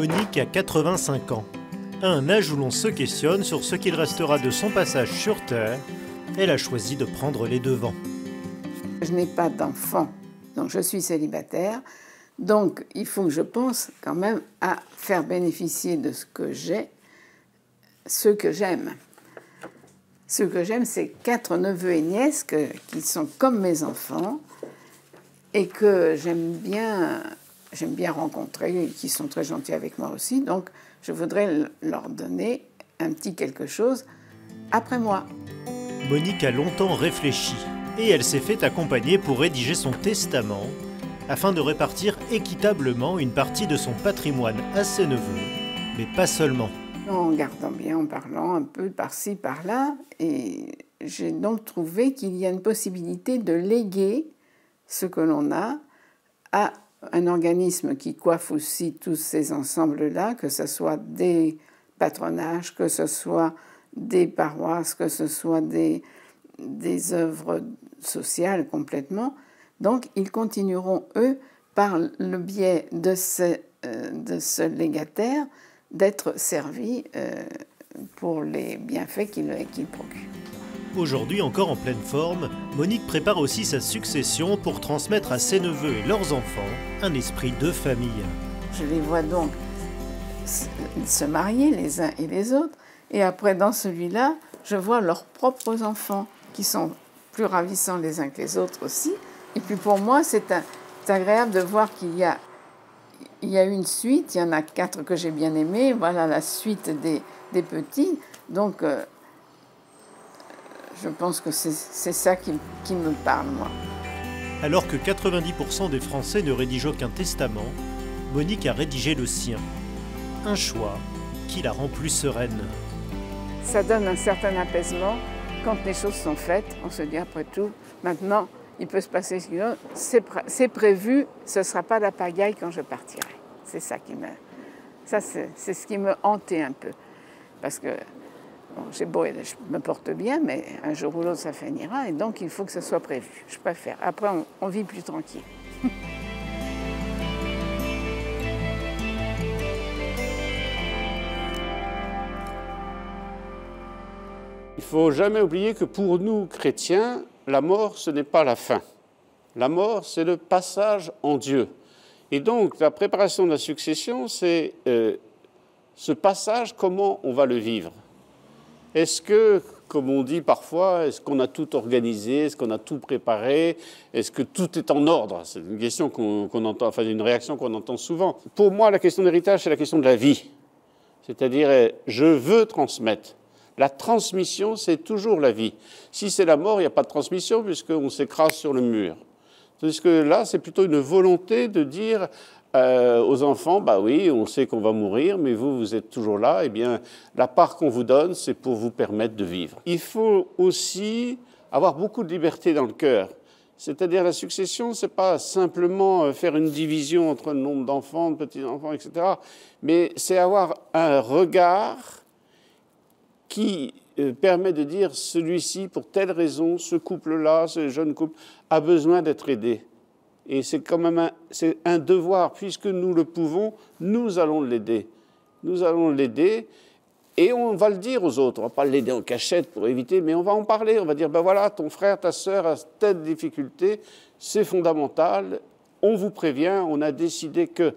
Monique a 85 ans. À un âge où l'on se questionne sur ce qu'il restera de son passage sur Terre, elle a choisi de prendre les devants. Je n'ai pas d'enfant, donc je suis célibataire. Donc il faut que je pense quand même à faire bénéficier de ce que j'ai, ceux que j'aime. Ceux que j'aime, c'est 4 neveux et nièces qui sont comme mes enfants et que j'aime bien rencontrer, et qui sont très gentils avec moi aussi. Donc je voudrais leur donner un petit quelque chose après moi. Monique a longtemps réfléchi et elle s'est fait accompagner pour rédiger son testament afin de répartir équitablement une partie de son patrimoine à ses neveux, mais pas seulement. En gardant bien, en parlant un peu par-ci, par-là, et j'ai donc trouvé qu'il y a une possibilité de léguer ce que l'on a à un organisme qui coiffe aussi tous ces ensembles-là, que ce soit des patronages, que ce soit des paroisses, que ce soit des œuvres sociales complètement. Donc, ils continueront, eux, par le biais de ce légataire, d'être servis pour les bienfaits qu'il procure. Aujourd'hui encore en pleine forme, Monique prépare aussi sa succession pour transmettre à ses neveux et leurs enfants un esprit de famille. Je les vois donc se marier les uns et les autres, et après dans celui-là, je vois leurs propres enfants qui sont plus ravissants les uns que les autres aussi. Et puis pour moi, c'est agréable de voir qu'il y a une suite, il y en a 4 que j'ai bien aimés, voilà la suite des petits. Donc, je pense que c'est ça qui me parle, moi. Alors que 90% des Français ne rédigent aucun testament, Monique a rédigé le sien. Un choix qui la rend plus sereine. Ça donne un certain apaisement. Quand les choses sont faites, on se dit après tout, maintenant, il peut se passer ce qu'il veut. C'est prévu, ce ne sera pas la pagaille quand je partirai. C'est ça c'est ce qui me hantait un peu. Parce que bon, j'ai beau, je me porte bien, mais un jour ou l'autre, ça finira. Et donc, il faut que ce soit prévu. Je préfère. Après, on vit plus tranquille. Il ne faut jamais oublier que pour nous, chrétiens, la mort, ce n'est pas la fin. La mort, c'est le passage en Dieu. Et donc, la préparation de la succession, c'est ce passage, comment on va le vivre. Est-ce que, comme on dit parfois, est-ce qu'on a tout organisé, est-ce qu'on a tout préparé, est-ce que tout est en ordre? C'est une question qu'on entend, enfin une réaction qu'on entend souvent. Pour moi, la question de l'héritage, c'est la question de la vie. C'est-à-dire, je veux transmettre. La transmission, c'est toujours la vie. Si c'est la mort, il n'y a pas de transmission puisqu'on s'écrase sur le mur. Tandis que là, c'est plutôt une volonté de dire aux enfants, bah oui, on sait qu'on va mourir, mais vous êtes toujours là. Eh bien, la part qu'on vous donne, c'est pour vous permettre de vivre. Il faut aussi avoir beaucoup de liberté dans le cœur. C'est-à-dire la succession, ce n'est pas simplement faire une division entre le nombre d'enfants, de petits-enfants, etc. Mais c'est avoir un regard qui permet de dire celui-ci, pour telle raison, ce couple-là, ce jeune couple, a besoin d'être aidé. Et c'est quand même un devoir, puisque nous le pouvons, nous allons l'aider. Nous allons l'aider et on va le dire aux autres. On ne va pas l'aider en cachette pour éviter, mais on va en parler. On va dire, ben voilà, ton frère, ta sœur a telle difficulté, c'est fondamental, on vous prévient, on a décidé que...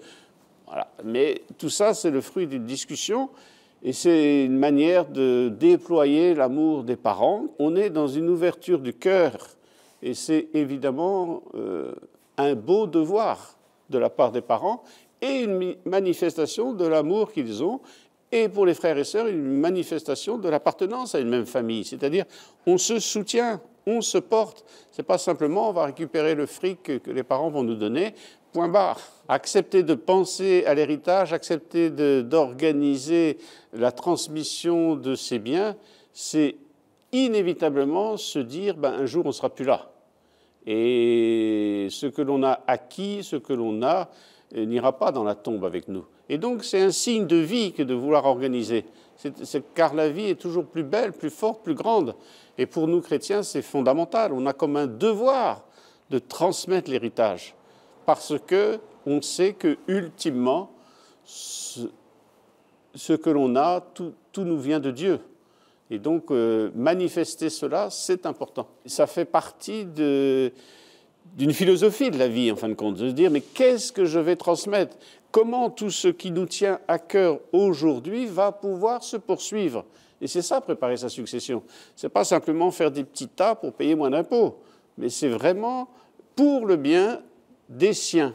Voilà. Mais tout ça, c'est le fruit d'une discussion. Et c'est une manière de déployer l'amour des parents. On est dans une ouverture du cœur. Et c'est évidemment un beau devoir de la part des parents et une manifestation de l'amour qu'ils ont. Et pour les frères et sœurs, une manifestation de l'appartenance à une même famille. C'est-à-dire, on se soutient, on se porte. Ce n'est pas simplement on va récupérer le fric que les parents vont nous donner. Point barre. Accepter de penser à l'héritage, accepter d'organiser la transmission de ces biens, c'est inévitablement se dire un jour on ne sera plus là. Et ce que l'on a acquis, ce que l'on a, n'ira pas dans la tombe avec nous. Et donc c'est un signe de vie que de vouloir organiser. Car la vie est toujours plus belle, plus forte, plus grande. Et pour nous chrétiens, c'est fondamental. On a comme un devoir de transmettre l'héritage. Parce qu'on sait que ultimement, ce que l'on a, tout nous vient de Dieu. Et donc, manifester cela, c'est important. Ça fait partie d'une philosophie de la vie, en fin de compte, de se dire, mais qu'est-ce que je vais transmettre? Comment tout ce qui nous tient à cœur aujourd'hui va pouvoir se poursuivre? Et c'est ça, préparer sa succession. Ce n'est pas simplement faire des petits tas pour payer moins d'impôts, mais c'est vraiment pour le bien des siens.